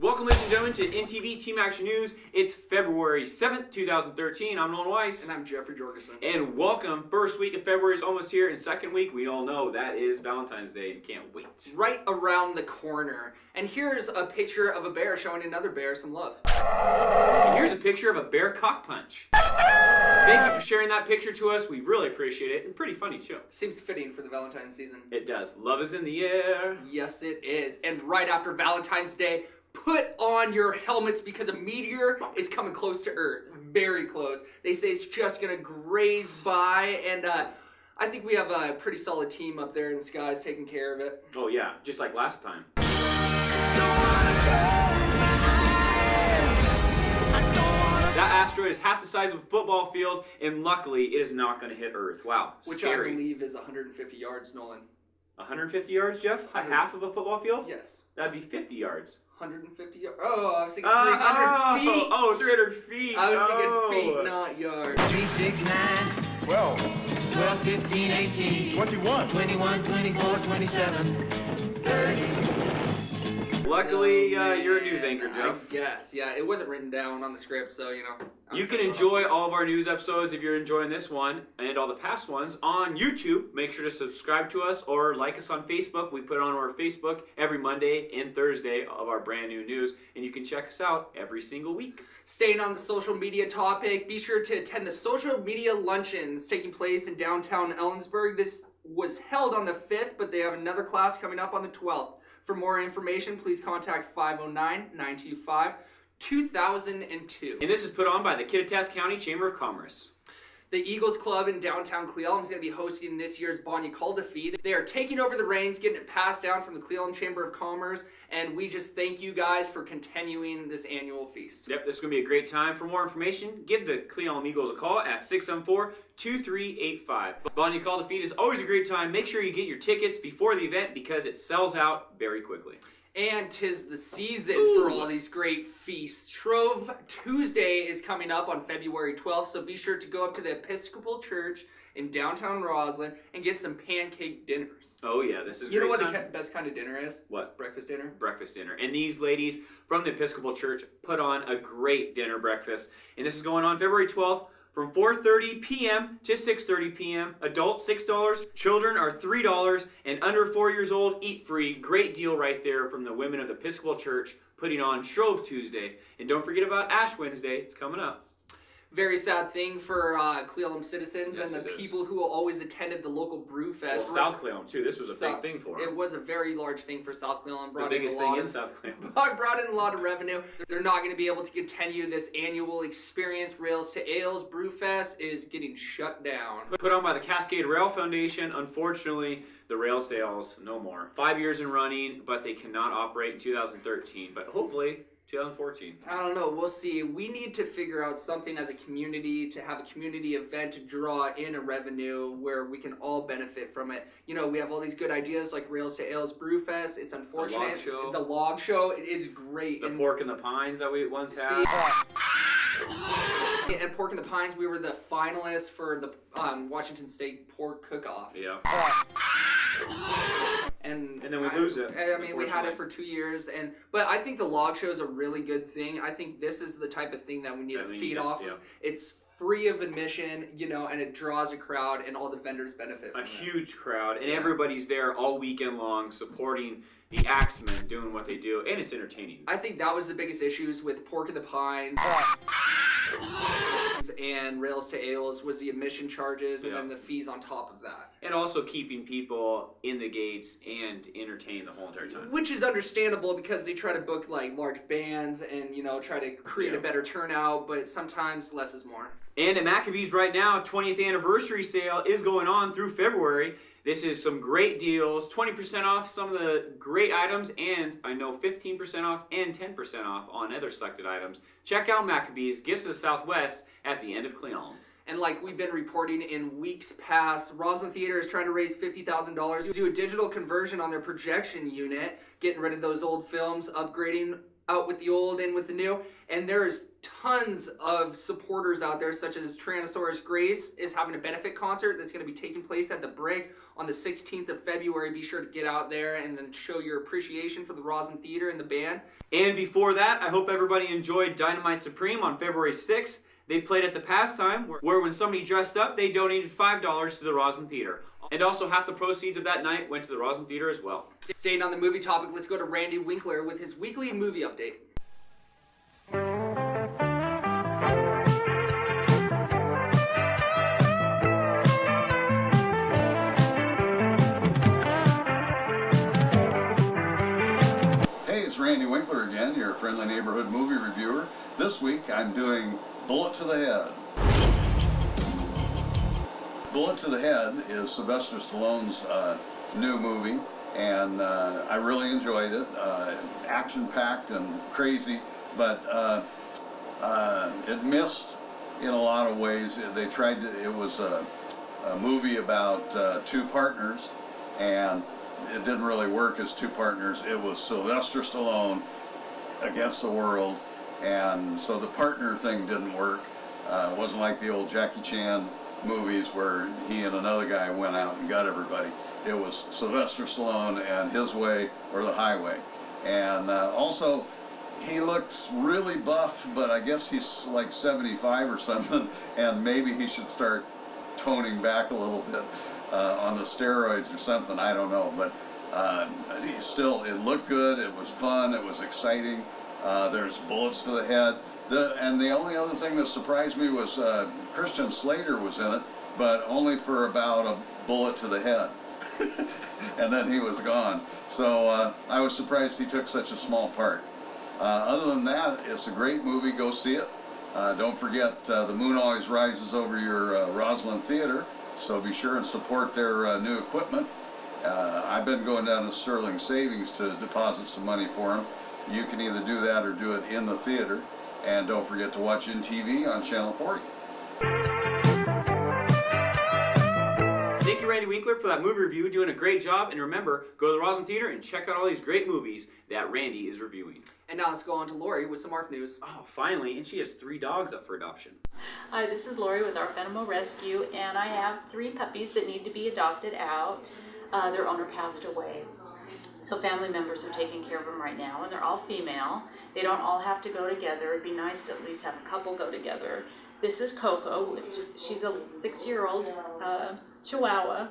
Welcome, ladies and gentlemen, to INTV Team Action News. It's February 7th, 2013. I'm Nolan Weiss. And I'm Jeffrey Jorgensen. And welcome. First week of February is almost here, and second week, we all know that is Valentine's Day, and can't wait. Right around the corner. And here's a picture of a bear showing another bear some love. And here's a picture of a bear cock punch. Thank you for sharing that picture to us. We really appreciate it, and pretty funny, too. Seems fitting for the Valentine's season. It does. Love is in the air. Yes, it is. And right after Valentine's Day, put on your helmets because a meteor is coming close to Earth. Very close. They say it's just going to graze by, and I think we have a pretty solid team up there in the skies taking care of it. Oh, yeah. Just like last time. That asteroid is half the size of a football field, and luckily, it is not going to hit Earth. Wow, Which scary. I believe is 150 yards, Nolan. 150 yards, Jeff? A half of a football field? Yes. That'd be 50 yards. 150 yards. Oh, I was thinking 300 feet. Oh, 300 feet. I was thinking feet, not yards. 3, 6, 9, 12, 12, 15, 18, 21. 21, 24, 27, 30. Luckily, you're a news anchor, Jeff. Yes, yeah. It wasn't written down on the script, so, you know. You can enjoy all of our news episodes if you're enjoying this one and all the past ones on YouTube. Make sure to subscribe to us or like us on Facebook. We put it on our Facebook every Monday and Thursday of our brand new news, and you can check us out every single week. Staying on the social media topic, be sure to attend the social media luncheons taking place in downtown Ellensburg. This was held on the 5th, but they have another class coming up on the 12th. For more information, please contact 509-925-2002. And this is put on by the Kittitas County Chamber of Commerce. The Eagles Club in downtown Cleveland is going to be hosting this year's Bonnie Calda feed. They are taking over the reins, getting it passed down from the Cleveland Chamber of Commerce, and we just thank you guys for continuing this annual feast. Yep, this is going to be a great time. For more information, give the Cleveland Eagles a call at 674-2385. Bonnie Calda feed is always a great time. Make sure you get your tickets before the event because it sells out very quickly. And 'tis the season for all these great feasts. Shrove Tuesday is coming up on February 12th, so be sure to go up to the Episcopal Church in downtown Roslyn and get some pancake dinners. Oh yeah, this is You know great what time. the best kind of dinner is? What? Breakfast dinner. Breakfast dinner. And these ladies from the Episcopal Church put on a great dinner breakfast. And this is going on February 12th. From 4:30 p.m. to 6:30 p.m. Adults $6, children are $3, and under 4 years old eat free. Great deal right there from the women of the Episcopal Church putting on Shrove Tuesday. And don't forget about Ash Wednesday. It's coming up. Very sad thing for Cleveland citizens Yes, and the it is. people who always attended the local brew fest. Well, South Cleveland too. This was a big thing for It them. was a very large thing for South Cleveland. The biggest thing in South Cleveland. Brought in a lot of revenue. They're not going to be able to continue this annual experience. Rails to Ales Brewfest is getting shut down. Put on by the Cascade Rail Foundation. Unfortunately, the rail sales no more. 5 years in running, but they cannot operate in 2013. But hopefully 2014. I don't know. We'll see. We need to figure out something as a community to have a community event to draw in a revenue where we can all benefit from it. You know, we have all these good ideas like Rails to Ales Brewfest. It's unfortunate. The log show. It is great. The Pork and the Pines that we once had. And Pork and the Pines, we were the finalists for the Washington State Pork Cook-Off. Yeah. And then we lose it. I mean, we had it for 2 years, but I think the log show is a really good thing. I think this is the type of thing that we need to feed off of. It's free of admission, you know, and it draws a crowd, and all the vendors benefit from it. A huge crowd, and everybody's there all weekend long supporting the Axemen doing what they do, and it's entertaining. I think that was the biggest issues with Pork and the Pines and Rails to Ales was the admission charges and then the fees on top of that. And also keeping people in the gates and entertained the whole entire time. Which is understandable because they try to book like large bands and, you know, try to create a better turnout, but sometimes less is more. And at Maccabees right now, 20th anniversary sale is going on through February. This is some great deals, 20% off some of the great items, and I know 15% off and 10% off on other selected items. Check out Maccabees, Gifts of the Southwest at the end of Cleon. And like we've been reporting in weeks past, Roslyn Theater is trying to raise $50,000 to do a digital conversion on their projection unit, getting rid of those old films, upgrading out with the old and with the new. And there's tons of supporters out there, such as Tyrannosaurus Grace is having a benefit concert that's going to be taking place at the Brig on the 16th of February. Be sure to get out there and then show your appreciation for the Roslyn Theater and the band. And before that, I hope everybody enjoyed Dynamite Supreme on February 6th. They played at the Pastime, where when somebody dressed up, they donated $5 to the Roslyn Theater. And also half the proceeds of that night went to the Roslyn Theater as well. Staying on the movie topic, let's go to Randy Winkler with his weekly movie update. Hey, it's Randy Winkler again, your friendly neighborhood movie reviewer. This week I'm doing Bullet to the Head. Bullet to the Head is Sylvester Stallone's new movie, and I really enjoyed it. Action-packed and crazy, but it missed in a lot of ways. They tried to, it was a movie about two partners, and it didn't really work as two partners. It was Sylvester Stallone against the world, and so the partner thing didn't work. It wasn't like the old Jackie Chan movies where he and another guy went out and got everybody. It was Sylvester Stallone and his way or the highway. And also, he looks really buff, but I guess he's like 75 or something, and maybe he should start toning back a little bit on the steroids or something. I don't know, but it looked good. It was fun. It was exciting. There's bullets to the head. And the only other thing that surprised me was Christian Slater was in it, but only for about a bullet to the head. And then he was gone. So I was surprised he took such a small part. Other than that, it's a great movie. Go see it. Don't forget, the moon always rises over your Roslyn Theater, so be sure and support their new equipment. I've been going down to Sterling Savings to deposit some money for them. You can either do that or do it in the theater. And don't forget to watch INTV on Channel 40. Thank you, Randy Winkler, for that movie review. Doing a great job. And remember, go to the Roslyn Theater and check out all these great movies that Randy is reviewing. And now let's go on to Lori with some ARF news. Oh, finally. And she has 3 dogs up for adoption. Hi, this is Lori with ARF Animal Rescue, and I have 3 puppies that need to be adopted out. Their owner passed away. So family members are taking care of them right now, and they're all female. They don't all have to go together. It'd be nice to at least have a couple go together. This is Coco. She's a 6-year-old Chihuahua.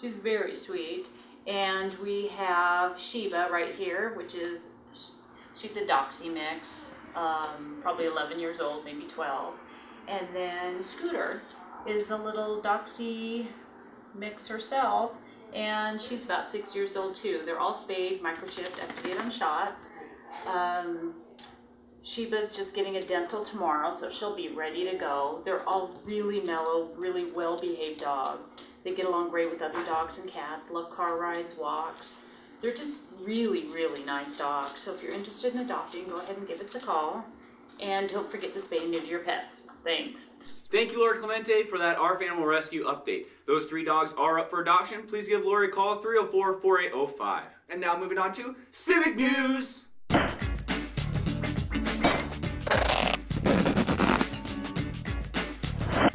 She's very sweet. And we have Sheba right here, she's a Doxy mix, probably 11 years old, maybe 12. And then Scooter is a little Doxy mix herself, and she's about 6 years old too. They're all spayed, microchipped, activated on shots. Sheba's just getting a dental tomorrow, so she'll be ready to go. They're all really mellow, really well-behaved dogs. They get along great with other dogs and cats, love car rides, walks. They're just really, really nice dogs. So if you're interested in adopting, go ahead and give us a call. And don't forget to spay and neuter your pets. Thanks. Thank you, Lori Clemente, for that ARF Animal Rescue update. Those 3 dogs are up for adoption. Please give Lori a call, 304-4805. And now moving on to Civic News.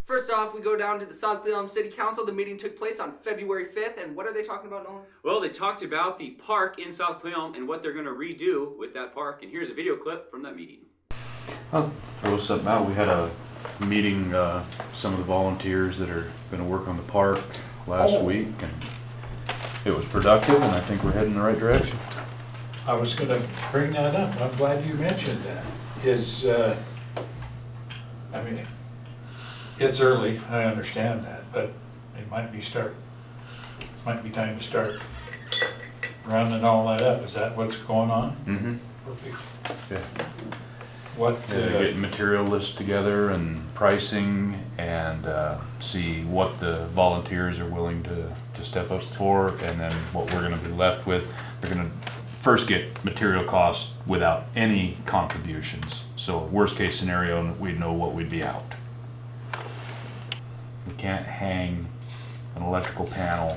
First off, we go down to the South Cleveland City Council. The meeting took place on February 5th, and what are they talking about, Nolan? Well, they talked about the park in South Cleveland and what they're going to redo with that park. And here's a video clip from that meeting. I'll throw something out. We had a meeting, some of the volunteers that are going to work on the park last week, and it was productive, and I think we're heading in the right direction. I was going to bring that up. I'm glad you mentioned that. I mean, it's early, I understand that, but it might be time to start rounding all that up. Is that what's going on? Mm-hmm. Perfect. Yeah. What? Getting material lists together and pricing, and see what the volunteers are willing to step up for, and then what we're going to be left with. We're going to first get material costs without any contributions. So worst case scenario, we'd know what we'd be out. can't hang an electrical panel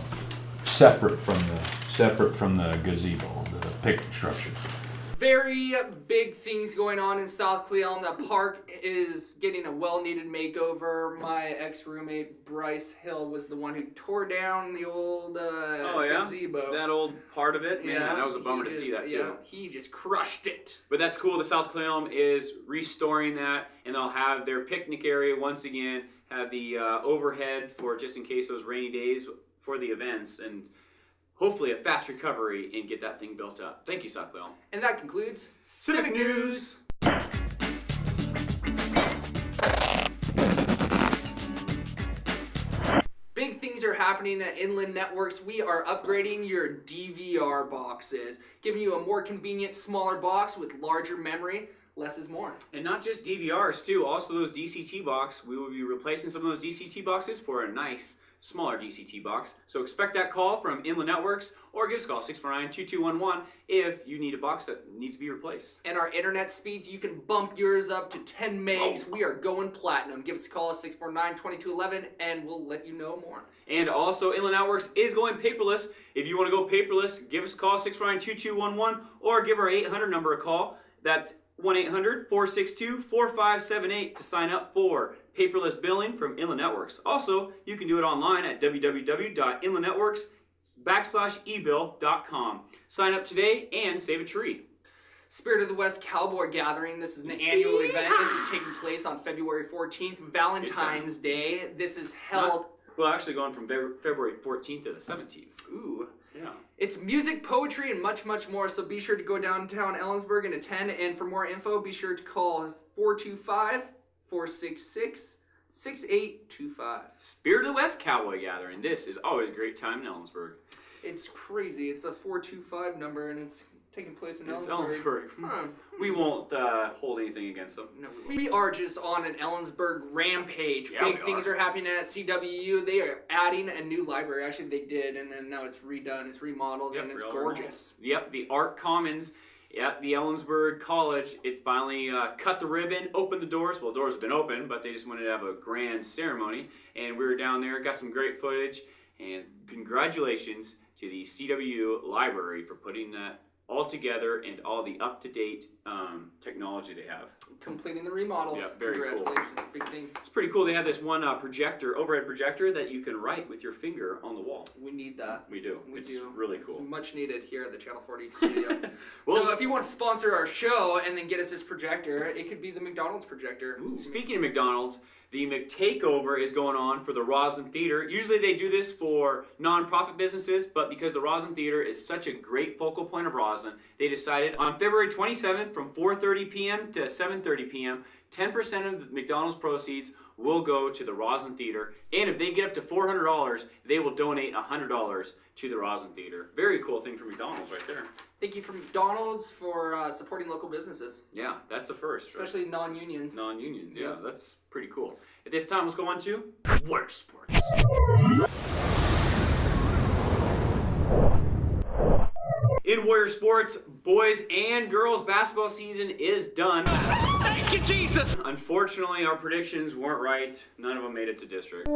separate from the gazebo, the picnic structure. Very big things going on in South Cle Elum. The park is getting a well-needed makeover. My ex-roommate Bryce Hill was the one who tore down the old gazebo. That old part of it? Man, Yeah, that was a bummer to see that too. Yeah, he just crushed it. But that's cool. The South Cle Elum is restoring that, and they'll have their picnic area once again, have the overhead for just in case those rainy days for the events, and hopefully a fast recovery and get that thing built up. Thank you, South Cle Elum. And that concludes Civic News. Big things are happening at Inland Networks. We are upgrading your DVR boxes, giving you a more convenient, smaller box with larger memory. Less is more. And not just DVRs too, also those DCT box. We will be replacing some of those DCT boxes for a nice, smaller DCT box. So expect that call from Inland Networks or give us a call, 649-2211, if you need a box that needs to be replaced. And our internet speeds, you can bump yours up to 10 megs. We are going platinum. Give us a call at 649-2211 and we'll let you know more. And also, Inland Networks is going paperless. If you want to go paperless, give us a call, 649-2211, or give our 800 number a call. That's 1-800-462-4578 to sign up for paperless billing from Inland Networks. Also, you can do it online at www.inlandnetworks.com/ebill.com. Sign up today and save a tree. Spirit of the West Cowboy Gathering. This is an annual event. This is taking place on February 14th, Valentine's Day. This is held... Well, actually going from February 14th to the 17th. Ooh. Yeah. It's music, poetry, and much, much more. So be sure to go downtown Ellensburg and attend. And for more info, be sure to call 425-466-6825. Spirit of the West Cowboy Gathering. This is always a great time in Ellensburg. It's crazy. It's a 425 number, and it's taking place in It's Ellensburg. Ellensburg. We won't hold anything against them. No, we are just on an Ellensburg rampage. Yeah, Big things are happening at CWU. They are adding a new library. Actually, they did, and then now it's redone. It's remodeled, and it's gorgeous. Yep, the Art Commons at the Ellensburg College. It finally cut the ribbon, opened the doors. Well, the doors have been open, but they just wanted to have a grand ceremony. And we were down there, got some great footage. And congratulations to the CWU Library for putting that all together and all the up-to-date technology they have. Completing the remodel. Yeah, very cool. Congratulations. Big things. It's pretty cool. They have this one overhead projector that you can write with your finger on the wall. We need that. We do. We it's do. really cool. It's much needed here at the Channel 40 studio. Well, so if you want to sponsor our show and then get us this projector, it could be the McDonald's projector. Speaking of McDonald's, the McTakeover is going on for the Roslyn Theater. Usually they do this for nonprofit businesses, but because the Roslyn Theater is such a great focal point of Roslyn, they decided on February 27th from 4:30 p.m. to 7:30 p.m., 10% of the McDonald's proceeds will go to the Roslyn Theater. And if they get up to $400, they will donate $100 to the Roslyn Theater. Very cool thing for McDonald's right there. Thank you for McDonald's for supporting local businesses. Yeah, that's a first. Especially non-unions. Non-unions, yeah, that's pretty cool. At this time, let's go on to Warrior Sports. In Warrior Sports, boys and girls basketball season is done. Thank you, Jesus! Unfortunately, our predictions weren't right. None of them made it to district.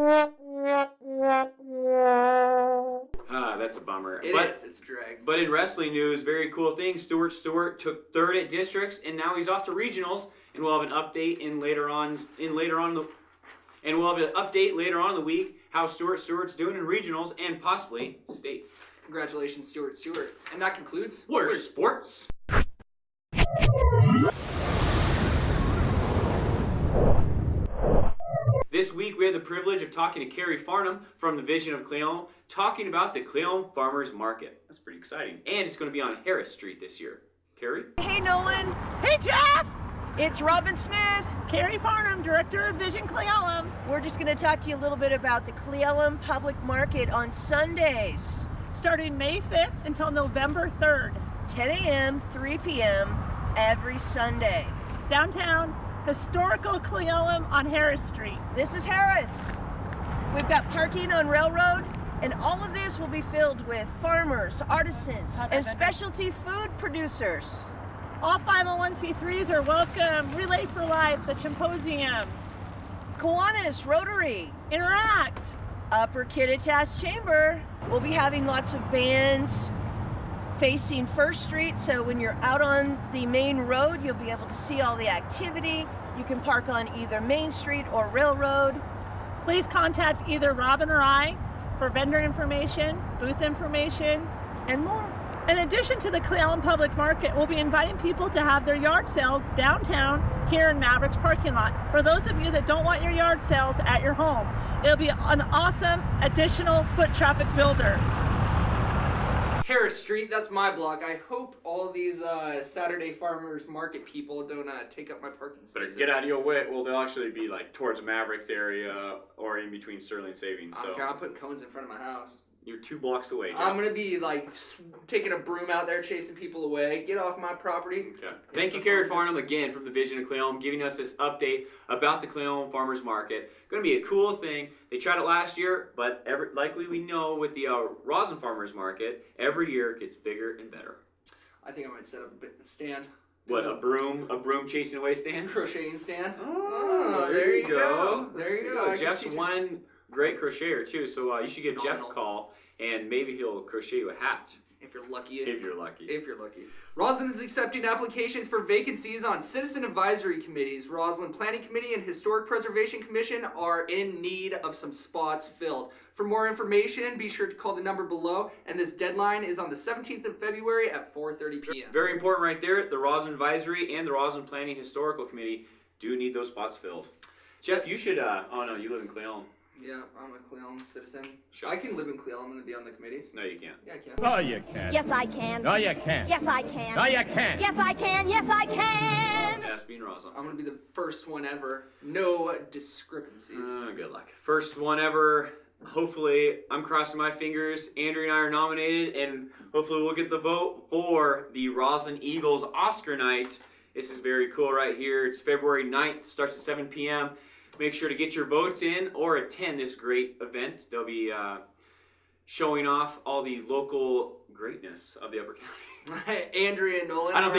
That's a bummer. It is. It's a drag. But in wrestling news, very cool thing. Stuart took third at districts, and now he's off to regionals. And we'll have an update later on in the week how Stuart's doing in regionals and possibly state. Congratulations, Stuart. And that concludes Warrior Sports. This week we had the privilege of talking to Carrie Farnham from the Vision of Cle Elum, talking about the Cle Elum Farmers Market. That's pretty exciting. And it's going to be on Harris Street this year. Carrie? Hey, Nolan. Hey, Jeff! It's Robin Smith. Carrie Farnham, Director of Vision Cle Elum. We're just going to talk to you a little bit about the Cle Elum Public Market on Sundays. Starting May 5th until November 3rd. 10 a.m., 3 p.m. every Sunday. Downtown, historical Cle Elum on Harris Street. This is Harris. We've got parking on Railroad, and all of this will be filled with farmers, artisans, and specialty food producers. All 501c3s are welcome. Relay for Life, the Symposium. Kiwanis, Rotary, Interact. Upper Kittitas Chamber. We'll be having lots of bands facing First Street, so when you're out on the main road, you'll be able to see all the activity. You can park on either Main Street or Railroad. Please contact either Robin or I for vendor information, booth information, and more. In addition to the Cle Elum Public Market, we'll be inviting people to have their yard sales downtown here in Maverick's parking lot. For those of you that don't want your yard sales at your home, it'll be an awesome additional foot traffic builder. Harris Street, that's my block. I hope all these Saturday farmers market people don't take up my parking Better spaces. get out of your way. Well, they'll actually be like towards Mavericks area or in between Sterling Savings. So Okay, I'm putting cones in front of my house. you're 2 blocks away, Jeff. I'm gonna be like taking a broom out there, chasing people away. Get off my property. Okay. Thank you, Carrie Farnham, again from the Vision of Cle Elum, giving us this update about the Cle Elum Farmers Market. Going to be a cool thing. They tried it last year, but like we know with the Rosin Farmers Market, every year it gets bigger and better. I think I might set up a stand. What, a broom chasing away stand? Crocheting stand. Oh, there you go. There you go. I can Jeff's teach you. one great crocheter too, so you should give Jeff a Phenomenal. call, and maybe he'll crochet you a hat. If you're lucky. If you're lucky. If you're lucky. Roslyn is accepting applications for vacancies on citizen advisory committees. Roslyn Planning Committee and Historic Preservation Commission are in need of some spots filled. For more information, be sure to call the number below, and this deadline is on the 17th of February at 4:30 p.m. Very important right there. The Rosin Advisory and the Rosin Planning Historical Committee do need those spots filled. Jeff, you should, oh no, you live in Cle Elum. Yeah, I'm a Cle Elum citizen. Shucks. I can live in Cle Elum and be on the committees. No, you can't. Yeah, I can. No, you can't. Yes, I can. No, you can't. Yes, I can. No, you can't. Yes, I can. Yes, I can. Yes, being Rosin. I'm gonna be the first one ever. No discrepancies. Good luck. First one ever. Hopefully, I'm crossing my fingers. Andrew and I are nominated, and hopefully we'll get the vote for the Rosin Eagles Oscar night. This is very cool right here. It's February 9th, starts at 7 p.m. Make sure to get your votes in or attend this great event. They'll be showing off all the local greatness of the Upper County. Andrea and Nolan. I don't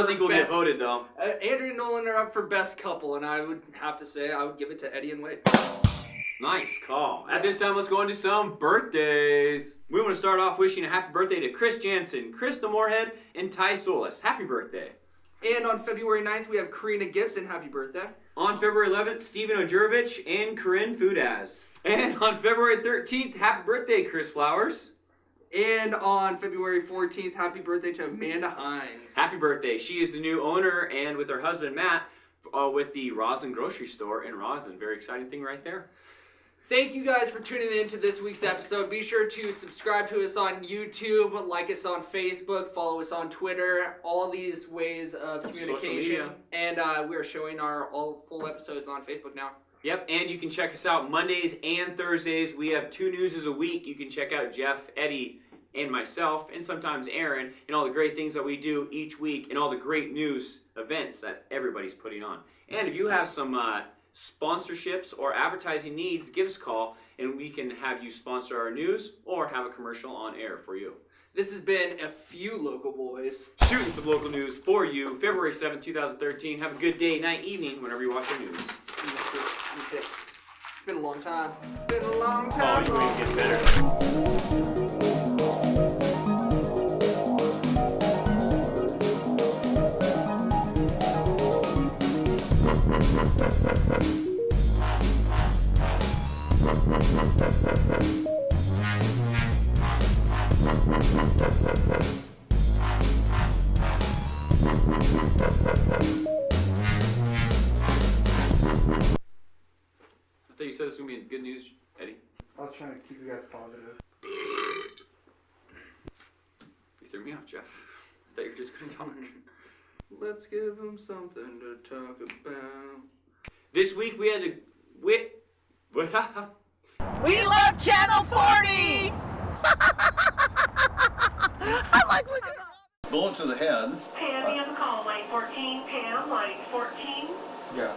think we'll get voted though. Andrea and Nolan are up for best couple, and I would have to say I would give it to Eddie and Wade. Nice call. At this time, let's go into some birthdays. We want to start off wishing a happy birthday to Chris Jansen, Krista Moorhead, and Ty Solis. Happy birthday. And on February 9th, we have Corrina Gibson. Happy birthday. On February 11th, Stephen Ojervich and Corinne Foodaz. And on February 13th, happy birthday, Chris Flowers. And on February 14th, happy birthday to Amanda Heins. Happy birthday. She is the new owner, and with her husband, Matt, with the Rosin Grocery Store in Rosin. Very exciting thing right there. Thank you guys for tuning in to this week's episode. Be sure to subscribe to us on YouTube, like us on Facebook, follow us on Twitter, all these ways of communication. And we're showing our all full episodes on Facebook now. Yep, and you can check us out Mondays and Thursdays. We have 2 newses a week. You can check out Jeff, Eddie, and myself, and sometimes Aaron, and all the great things that we do each week, and all the great news events that everybody's putting on. And if you have some sponsorships or advertising needs, give us a call, and we can have you sponsor our news or have a commercial on air for you. This has been A Few Local Boys. Shooting some local news for you, February 7th, 2013. Have a good day, night, evening, whenever you watch the news. It's been a long time. It's been a long Oh, time. you ain't getting better. I thought you said this was going to be good news, Eddie. I was trying to keep you guys positive. You threw me off, Jeff. I thought you were just going to talk. Let's give them something to talk about. This week we had to... We love Channel 40! I like looking at Bullet to the head. Pam, you have a call, line 14. Pam, line 14. Yeah.